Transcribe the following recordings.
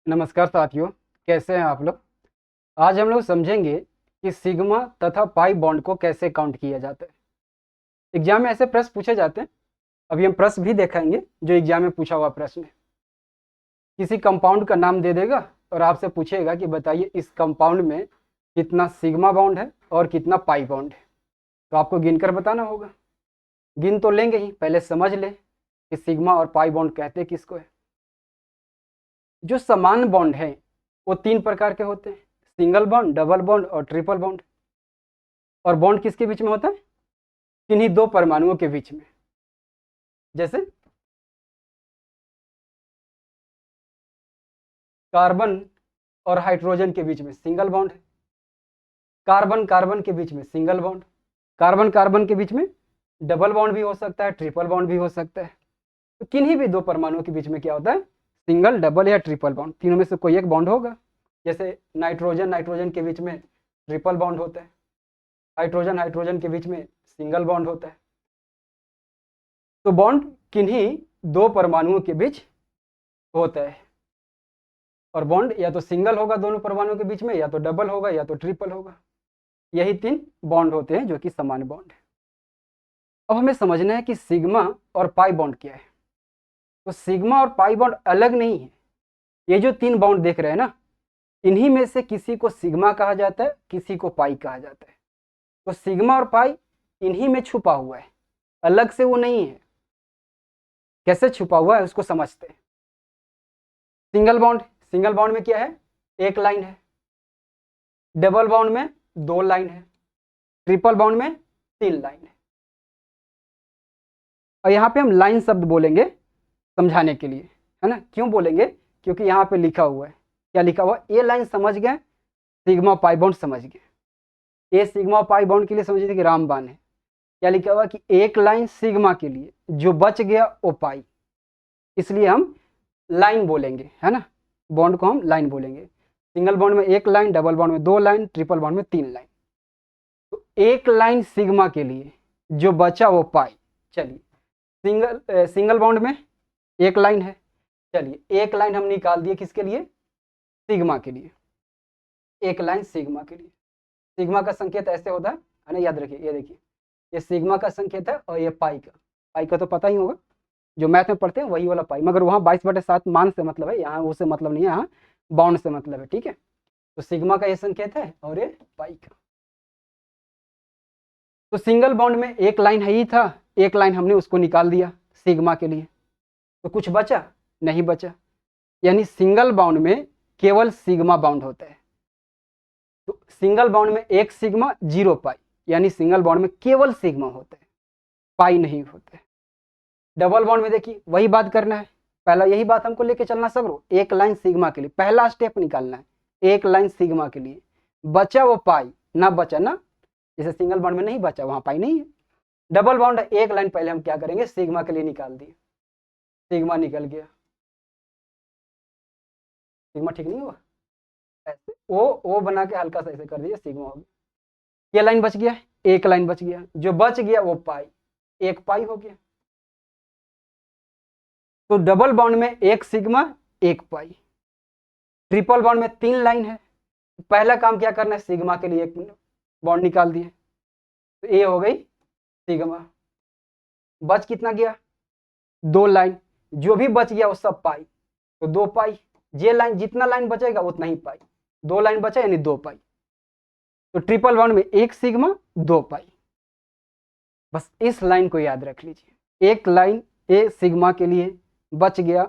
नमस्कार साथियों, कैसे हैं आप लोग। आज हम लोग समझेंगे कि सिग्मा तथा पाई बॉन्ड को कैसे काउंट किया जाता है। एग्जाम में ऐसे प्रश्न पूछे जाते हैं। अभी हम प्रश्न भी देखेंगे जो एग्जाम में पूछा हुआ प्रश्न है। किसी कंपाउंड का नाम दे देगा और आपसे पूछेगा कि बताइए इस कंपाउंड में कितना सिग्मा बॉन्ड है और कितना पाई बॉन्ड है। तो आपको गिनकर बताना होगा। गिन तो लेंगे ही, पहले समझ ले कि सिग्मा और पाई बॉन्ड कहते किसको है। जो समान बॉन्ड है वो तीन प्रकार के होते हैं: सिंगल बॉन्ड, डबल बॉन्ड और ट्रिपल बॉन्ड। और बॉन्ड किसके बीच में होता है? किन्हीं दो परमाणुओं के बीच में। जैसे कार्बन और हाइड्रोजन के बीच में सिंगल बॉन्ड है, कार्बन कार्बन के बीच में सिंगल बॉन्ड, कार्बन कार्बन के बीच में डबल बॉन्ड भी हो सकता है, ट्रिपल बॉन्ड भी हो सकता है। तो किन्हीं भी दो परमाणुओं के बीच में क्या होता है? सिंगल, डबल या ट्रिपल बॉन्ड, तीनों में से कोई एक बॉन्ड होगा। जैसे नाइट्रोजन नाइट्रोजन के बीच में ट्रिपल बॉन्ड होता है, हाइड्रोजन हाइड्रोजन के बीच में सिंगल बॉन्ड होता है। तो बॉन्ड किन्हीं दो परमाणुओं के बीच होता है। और बॉन्ड या तो सिंगल होगा दोनों परमाणुओं के बीच में, या तो डबल होगा, या तो ट्रिपल होगा। यही तीन बॉन्ड होते हैं जो कि समान बॉन्ड है। अब हमें समझना है कि सिग्मा और पाई बॉन्ड क्या है। तो सिग्मा और पाई बॉन्ड अलग नहीं है। ये जो तीन बॉन्ड देख रहे हैं ना, इन्हीं में से किसी को सिग्मा कहा जाता है, किसी को पाई कहा जाता है। तो सिग्मा और पाई इन्हीं में छुपा हुआ है, अलग से वो नहीं है। कैसे छुपा हुआ है उसको समझते हैं। सिंगल बॉन्ड, सिंगल बॉन्ड में क्या है? एक लाइन है। डबल बॉन्ड में दो लाइन है। ट्रिपल बॉन्ड में तीन लाइन है। और यहाँ पे हम लाइन शब्द बोलेंगे समझाने के लिए, है ना। क्यों बोलेंगे? क्योंकि यहाँ पे लिखा हुआ है। क्या लिखा हुआ? ए लाइन समझ गए, सिग्मा पाई बॉन्ड समझ गए। ए सिग्मा पाई बॉन्ड के लिए समझिए कि रामबाण है। क्या लिखा हुआ कि एक लाइन सिग्मा के लिए, जो बच गया वो पाई, इसलिए हम लाइन बोलेंगे, है ना। बॉन्ड को हम लाइन बोलेंगे। सिंगल बॉन्ड में एक लाइन, डबल बॉन्ड में दो लाइन, ट्रिपल बॉन्ड में तीन लाइन। तो एक लाइन सिग्मा के लिए, जो बचा वो पाई। चलिए, सिंगल बॉन्ड में एक लाइन है। चलिए, एक लाइन हम निकाल दिए किसके लिए? सिग्मा के लिए। एक लाइन सिग्मा के लिए। सिग्मा का संकेत ऐसे होता है ना, याद रखिए। ये देखिए, ये सिग्मा का संकेत है और ये पाई का। पाई का तो पता ही होगा, जो मैथ में पढ़ते हैं वही वाला पाई, मगर वहाँ 22/7 मान से मतलब है, यहाँ उससे मतलब नहीं है, यहाँ बाउंड से मतलब है। ठीक है, तो सिग्मा का ये संकेत है और ये पाई का। तो सिंगल बॉन्ड में एक लाइन है ही था, एक लाइन हमने उसको निकाल दिया सिग्मा के लिए। तो कुछ बचा? नहीं बचा। यानी सिंगल बॉन्ड में केवल सिग्मा बॉन्ड होता है। तो सिंगल बॉन्ड में एक सिग्मा जीरो पाई, यानी सिंगल बॉन्ड में केवल सिग्मा होता है, पाई नहीं होता है। डबल बॉन्ड में देखिए वही बात करना है। पहला यही बात हमको लेके चलना सब्रो, एक लाइन सिग्मा के लिए पहला स्टेप निकालना है। एक लाइन सिग्मा के लिए बचा वो पाई, ना बचा ना, जैसे सिंगल बॉन्ड में नहीं बचा वहां पाई नहीं है। डबल बॉन्ड एक लाइन पहले हम क्या करेंगे? सिग्मा के लिए निकाल दिए, सिग्मा निकल गया। सिग्मा ठीक नहीं हुआ? ऐसे ओ बना के हल्का सा ऐसे कर दिया, सिग्मा हो गया। ये लाइन बच गया, एक लाइन बच गया, जो बच गया वो पाई, एक पाई हो गया। तो डबल बॉन्ड में एक सिग्मा एक पाई, ट्रिपल बॉन्ड में तीन लाइन है। पहला काम क्या करना है? सिग्मा के लिए एक बॉन्ड निकाल दिए, तो ये हो गई सिग्मा। बच कितना गया? दो लाइन। जो भी बच गया वो सब पाई, तो दो पाई। ये लाइन जितना लाइन बचेगा उतना ही पाई, दो लाइन बचा यानी दो पाई। तो ट्रिपल बॉन्ड में एक सिग्मा दो पाई। बस इस लाइन को याद रख लीजिए, एक लाइन ए सिग्मा के लिए बच गया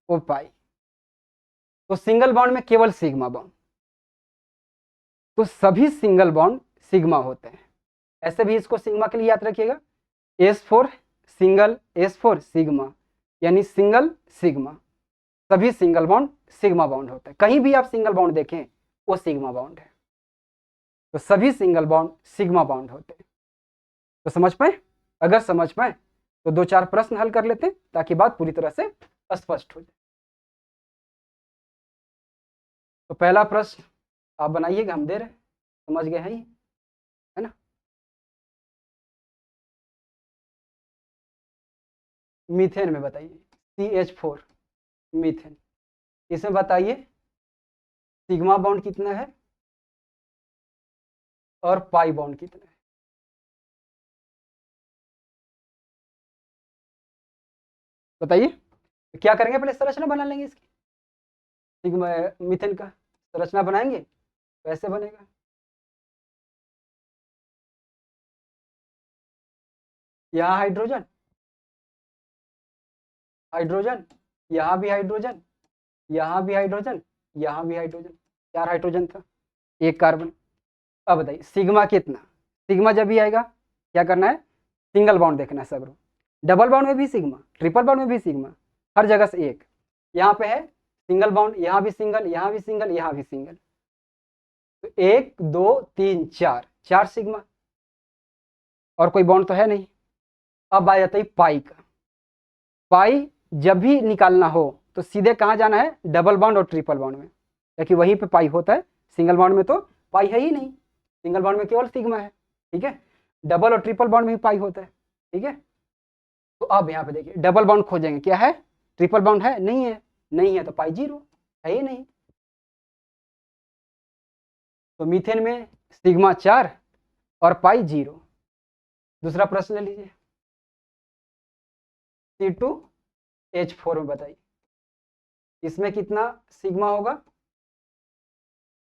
वो पाई। तो सिंगल बॉन्ड में केवल सिग्मा बॉन्ड, तो सभी सिंगल बॉन्ड सिग्मा होते हैं। ऐसे भी इसको सिग्मा के लिए याद रखिएगा, S4 सिंगल, S4 सिग्मा, यानी सिंगल सिग्मा। सभी सिंगल बॉन्ड सिग्मा बॉन्ड होते हैं। कहीं भी आप सिंगल बॉन्ड देखें वो सिग्मा बॉन्ड है। तो सभी सिंगल बॉन्ड सिग्मा बॉन्ड होते हैं। तो समझ पाए? अगर समझ पाए तो दो चार प्रश्न हल कर लेते हैं ताकि बात पूरी तरह से स्पष्ट हो जाए। तो पहला प्रश्न आप बनाइएगा, हम दे रहे हैं, समझ गए हैं, है ना। मीथेन में बताइए, CH4 मीथेन, इसमें बताइए सिग्मा बॉन्ड कितना है और पाई बॉन्ड कितना है? बताइए। क्या करेंगे, पहले संरचना बना लेंगे इसकी, सिग्मा मीथेन का संरचना बनाएंगे, कैसे बनेगा? यहाँ हाइड्रोजन, हाइड्रोजन, यहाँ भी हाइड्रोजन, यहाँ भी हाइड्रोजन, यहाँ भी हाइड्रोजन, 4 हाइड्रोजन था, 1 कार्बन। अब बताइए सिग्मा कितना? सिग्मा जब भी आएगा क्या करना है, सिंगल बॉन्ड देखना है सब। डबल बॉन्ड में भी सिग्मा, ट्रिपल बॉन्ड में भी सिग्मा, हर जगह से एक। यहाँ पे है सिंगल बॉन्ड, यहाँ भी सिंगल, यहाँ भी सिंगल, यहाँ भी सिंगल, तो 1 2 3 4, 4 सिग्मा, और कोई बॉन्ड तो है नहीं। अब आ जाता है पाई का। पाई जब भी निकालना हो तो सीधे कहाँ जाना है, डबल बॉन्ड और ट्रिपल बॉन्ड में, क्योंकि वहीं पे पाई होता है। सिंगल बॉन्ड में तो पाई है ही नहीं, सिंगल बॉन्ड में केवल सिग्मा है, ठीक है। डबल और ट्रिपल बॉन्ड में भी पाई होता है, ठीक है। तो अब यहाँ पे देखिए डबल बॉन्ड खोजेंगे, क्या है, ट्रिपल बॉन्ड है, नहीं है, नहीं है तो पाई 0 है ही नहीं। तो मीथेन में सिग्मा 4 और पाई 0। दूसरा प्रश्न ले लीजिए, C2H4 में बताइए इसमें कितना सिग्मा होगा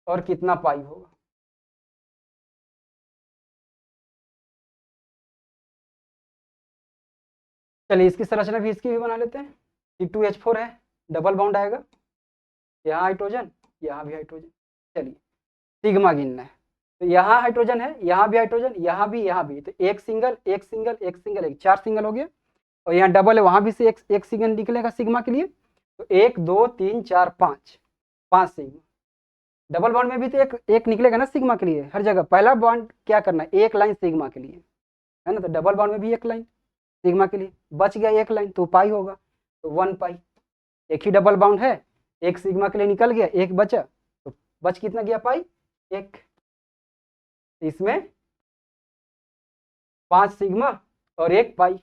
और कितना पाई होगा? चलिए इसकी संरचना भी इसकी भी बना लेते हैं। C2H4 है, डबल बॉन्ड आएगा, यहाँ हाइड्रोजन, यहाँ भी हाइड्रोजन। चलिए सिग्मा गिनना है, तो यहाँ हाइड्रोजन है, यहाँ भी हाइड्रोजन, यहाँ भी, तो एक सिंगल एक सिंगल एक सिंगल एक, 4 सिंगल हो गया। और यहाँ डबल है, वहां भी से एक सिंगल निकलेगा सिग्मा के लिए, तो 1 2 3 4 5, 5 सिग्मा। डबल बॉन्ड में भी तो एक निकलेगा ना सिग्मा के लिए, हर जगह पहला बॉन्ड क्या करना है, एक लाइन सिग्मा के लिए, है ना। तो डबल बॉन्ड में भी एक लाइन सिग्मा के लिए, बच गया एक लाइन तो पाई होगा, तो 1 पाई। एक ही डबल बॉन्ड है, एक सिग्मा के लिए निकल गया, एक बचा, तो बच कितना गया, पाई 1। इसमें 5 सिग्मा और 1 पाई।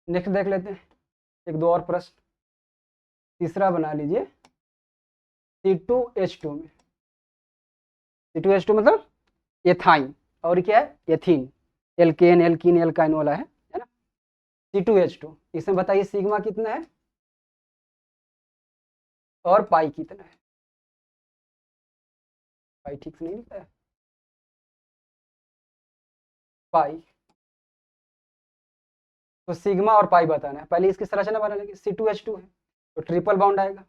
नेक्स्ट देख लेते हैं, एक दो और प्रश्न। तीसरा बना लीजिए, C2H2 में, C2H2 मतलब एथाइन, और क्या है, एथीन, एल्केन एल्कीन एल्काइन वाला है ना। C2H2, इसमें बताइए सिग्मा कितना है और पाई कितना है? पाई ठीक से नहीं लिखा है, पाई। तो सिग्मा और पाई बताना है, पहले इसकी संरचना बना लेंगे। C2H2 है तो ट्रिपल बॉन्ड आएगा,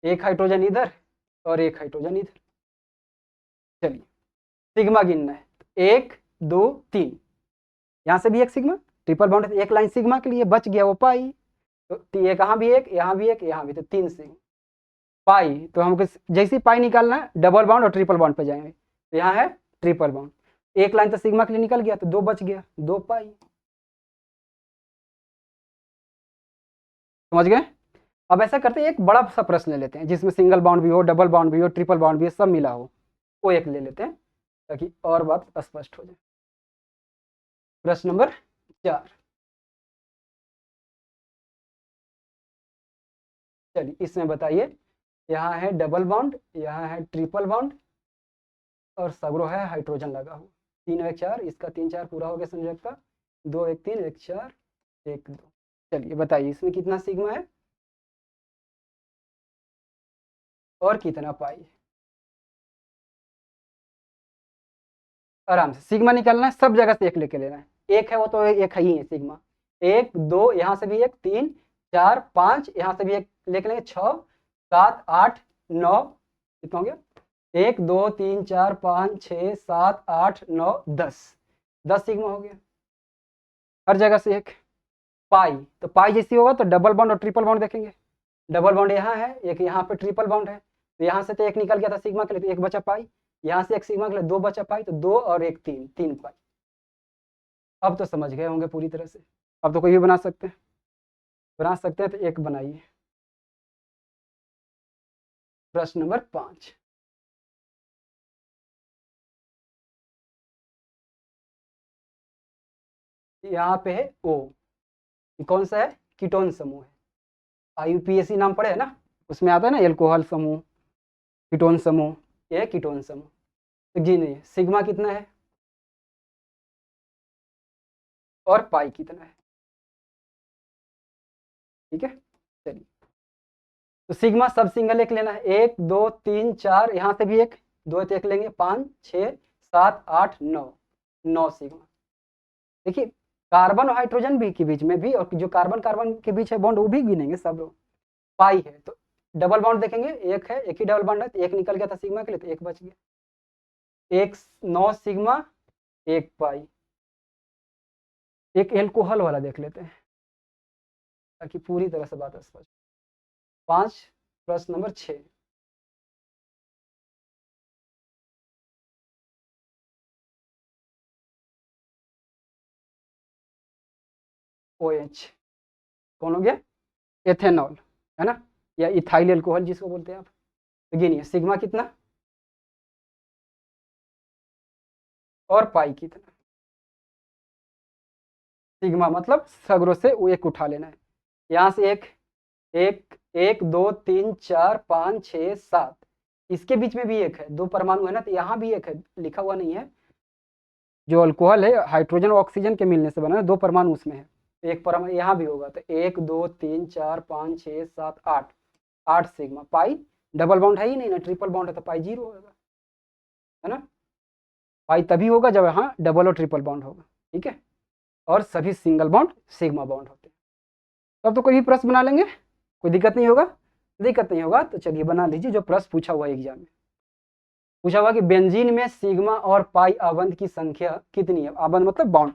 एक हाइड्रोजन इधर और एक हाइड्रोजन इधर। चलिए सिग्मा गिनना है, 1 2 3, यहाँ से भी एक सिग्मा, ट्रिपल बॉन्ड एक लाइन सिग्मा के लिए, बच गया वो पाई, तो ये कहाँ भी एक, यहाँ भी एक, यहाँ भी, तो 3 सिग्मा। पाई तो हमको जैसे पाई निकालना है डबल बॉन्ड और ट्रिपल बॉन्ड पे जाएंगे, तो यहाँ है ट्रिपल बॉन्ड, एक लाइन तो सिग्मा के लिए निकल गया, तो 2 बच गया, 2 पाई। समझ गए? अब ऐसा करते हैं, एक बड़ा सा प्रश्न ले लेते हैं जिसमें सिंगल बाउंड भी हो, डबल बाउंड भी हो, ट्रिपल बाउंड भी हो, सब मिला हो, वो एक ले लेते हैं ताकि और बात स्पष्ट हो जाए। प्रश्न नंबर 4, चलिए इसमें बताइए, यहाँ है डबल बाउंड, यहाँ है ट्रिपल बाउंड, और सगरो है हाइड्रोजन लगा हुआ, 3 1 4, इसका 3 4 पूरा हो गया संयोजकता, 2 1 3 1 4 1 2। चलिए बताइए इसमें कितना सिग्मा है और कितना पाई है? आराम से सिग्मा निकालना है, सब जगह से एक लेके लेना है, एक है वो तो एक ही है सिग्मा, 1 2, यहाँ से भी एक, 3 4 5, यहाँ से भी एक लेके लेंगे, 6 7 8 9, कितना हो गया, 1 2 3 4 5 6 7 8 9 10, 10 सिग्मा हो गया, हर जगह से एक। पाई, तो पाई जैसी होगा तो डबल बॉन्ड और ट्रिपल बॉन्ड देखेंगे, डबल बॉन्ड यहाँ है, एक यहाँ पे ट्रिपल बॉन्ड है, तो यहाँ से तो एक निकल गया था सिग्मा के लिए, तो एक बचा पाई, यहाँ से एक सिग्मा के लिए 2 बचा पाई, तो 2 और 1 3, 3 पाई। अब तो समझ गए होंगे पूरी तरह से, अब तो कोई भी बना सकते हैं, बना सकते हैं, तो एक बनाइए। प्रश्न नंबर 5, यहाँ पे है O, कौन सा है? कीटोन समूह है। IUPAC नाम पढ़े है ना, उसमें आता है ना एल्कोहल समूह, कीटोन समूह, ये है कीटोन समूह। तो जी नहीं, सिग्मा कितना है और पाई कितना है, ठीक है। चलिए, तो सिग्मा सब सिंगल एक लेना है, 1 2 3 4, यहाँ से भी एक, 2 तो एक लेंगे, 5 6 7 8 9, 9 सिग्मा। देखिए कार्बन और हाइड्रोजन भी के बीच में भी, और जो कार्बन कार्बन के बीच है बॉन्ड वो भी गिनेंगे सब लोग। पाई है तो डबल बॉन्ड देखेंगे, एक है, एक ही डबल बॉन्ड है, तो एक निकल गया था सिग्मा के लिए, तो एक बच गया। एक 9 सिग्मा, एक पाई। एक एल्कोहल वाला देख लेते हैं ताकि पूरी तरह से बात स्पष्ट। 5 प्रश्न नंबर 6, OH कौन हो गया? एथेनॉल, है ना, या इथाइल एल्कोहल जिसको बोलते हैं आप। तो गिनिए सिग्मा कितना और पाई कितना। सिग्मा मतलब सगरों से वो एक उठा लेना है, यहाँ से एक, एक 1 2 3 4 5 6 7, इसके बीच में भी एक है, 2 परमाणु है ना, तो यहाँ भी एक है, लिखा हुआ नहीं है। जो अल्कोहल है हाइड्रोजन और ऑक्सीजन के मिलने से बना है, 2 परमाणु उसमें है, एक परमाणु यहाँ भी होगा, तो 1 2 3 4 5 6 7 8, 8 सिग्मा। पाई डबल बॉन्ड है ही नहीं ना, ट्रिपल बॉन्ड है, तो पाई 0 होगा, है ना। पाई तभी होगा जब यहाँ डबल और ट्रिपल बॉन्ड होगा, ठीक है, और सभी सिंगल बॉन्ड सिग्मा बॉन्ड होते हैं। तब तो कोई भी प्रश्न बना लेंगे, कोई दिक्कत नहीं होगा। दिक्कत नहीं होगा तो चलिए बना लीजिए जो प्रश्न पूछा हुआ है एग्जाम में। पूछा हुआ कि बेंजीन में सिग्मा और पाई आबंध की संख्या कितनी है? आबंध मतलब बॉन्ड।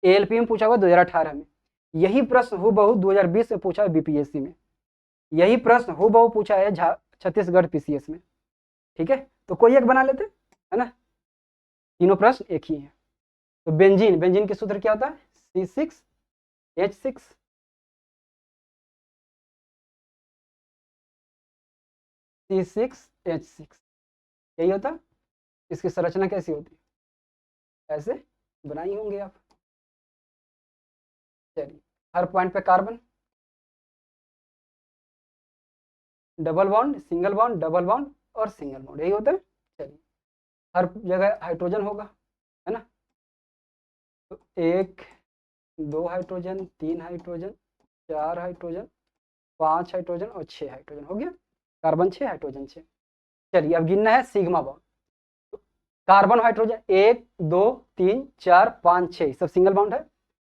ALP में पूछा हुआ 2018 में। यही प्रश्न हूबहू 2020 में पूछा है BPSC में। यही प्रश्न हूबहू पूछा है छत्तीसगढ़ PCS में, ठीक है। तो कोई एक बना लेते, है ना, तीनों प्रश्न एक ही है। तो बेंजीन, बेंजीन के सूत्र क्या होता है? C6H6, C6H6, यही होता। इसकी संरचना कैसी होती है? ऐसे बनाई होंगे आप। चलिए, हर पॉइंट पे carbon, double bond, single bond, double bond और सिंगल बॉन्ड, यही होता है। चलिए, हर जगह हाइड्रोजन होगा, है ना, तो 1 2 हाइड्रोजन, 3 हाइड्रोजन, 4 हाइड्रोजन, 5 हाइड्रोजन और 6 हाइड्रोजन, हो गया। Carbon 6, hydrogen 6। चलिए अब गिनना है सिग्मा बॉन्ड। तो कार्बन हाइड्रोजन 1 2 3 4 5 6 सब सिंगल बॉन्ड है,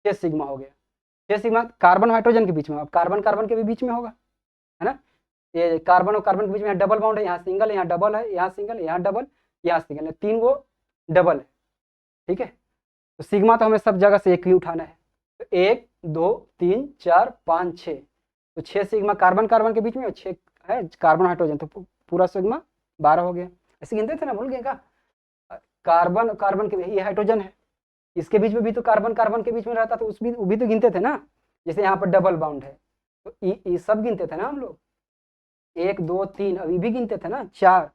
6 सिग्मा हो गया। 6 सिग्मा कार्बन हाइड्रोजन के बीच में, अब कार्बन कार्बन के भी बीच में होगा, है ना। ये कार्बन और कार्बन के बीच में डबल बॉन्ड है, यहाँ सिंगल है, यहाँ डबल है, यहाँ सिंगल, यहाँ डबल, यहाँ सिंगल है, 3 वो डबल है, ठीक है। तो सिग्मा तो हमें सब जगह से एक ही उठाना है। तो 1 2 3 4 5 6, तो 6 सिग्मा कार्बन कार्बन के बीच में, 6 है कार्बन हाइड्रोजन, तो पूरा सिग्मा 12 हो गया। ऐसे गिनते थे ना, भूल गए क्या? कार्बन कार्बन के, ये हाइड्रोजन है, इसके बीच में भी तो कार्बन कार्बन के बीच में रहता, तो उस भी वो भी तो गिनते थे ना। जैसे यहाँ पर डबल बाउंड है, तो ये सब गिनते थे ना हम लोग, 1 2 3, अभी भी गिनते थे ना, 4,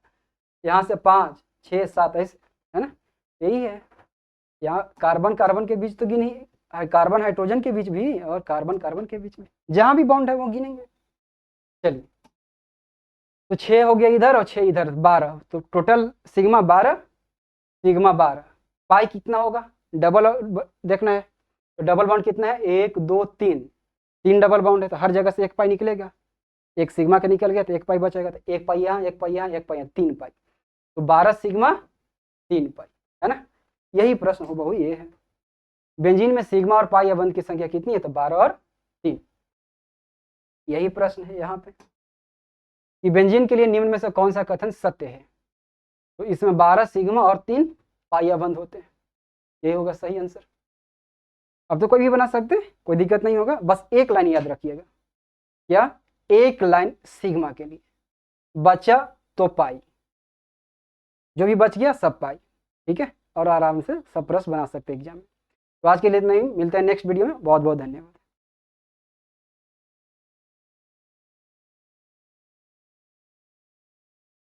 यहाँ से 5 6 7, ऐसे, है ना, यही है। यहाँ कार्बन कार्बन के बीच तो गिनी, कार्बन हाइड्रोजन के बीच भी और कार्बन कार्बन के बीच में, जहाँ भी बॉन्ड है वो गिनेंगे। चलिए, तो 6 हो गया इधर और 6 इधर, 12, तो टोटल सिग्मा 12, सिग्मा 12। पाई कितना होगा? डबल देखना है, तो डबल बॉन्ड कितना है? 1 2 3, 3 डबल बॉन्ड है, तो हर जगह से एक पाई निकलेगा, एक सिग्मा का निकल गया तो एक पाई बचेगा, तो एक पाई यहाँ, एक पाई यहाँ, एक पाई यहाँ, 3 पाई, तो 12 सिग्मा 3 पाई, है ना। यही प्रश्न हूबहू ये है, बेंजीन में सिग्मा और पाई आबंध की संख्या कितनी है? तो 12 और 3। यही प्रश्न है यहाँ पे कि बेंजीन के लिए निम्न में से कौन सा कथन सत्य है? तो इसमें 12 सिग्मा और 3 पाई आबंध होते हैं, यही होगा सही आंसर। अब तो कोई भी बना सकते हैं, कोई दिक्कत नहीं होगा, बस एक लाइन याद रखिएगा, क्या? एक लाइन सिग्मा के लिए, बचा तो पाई, जो भी बच गया सब पाई, ठीक है, और आराम से सब प्रश्न बना सकते हैं एग्जाम में। तो आज के लिए इतना ही, मिलते हैं नेक्स्ट वीडियो में, बहुत बहुत धन्यवाद।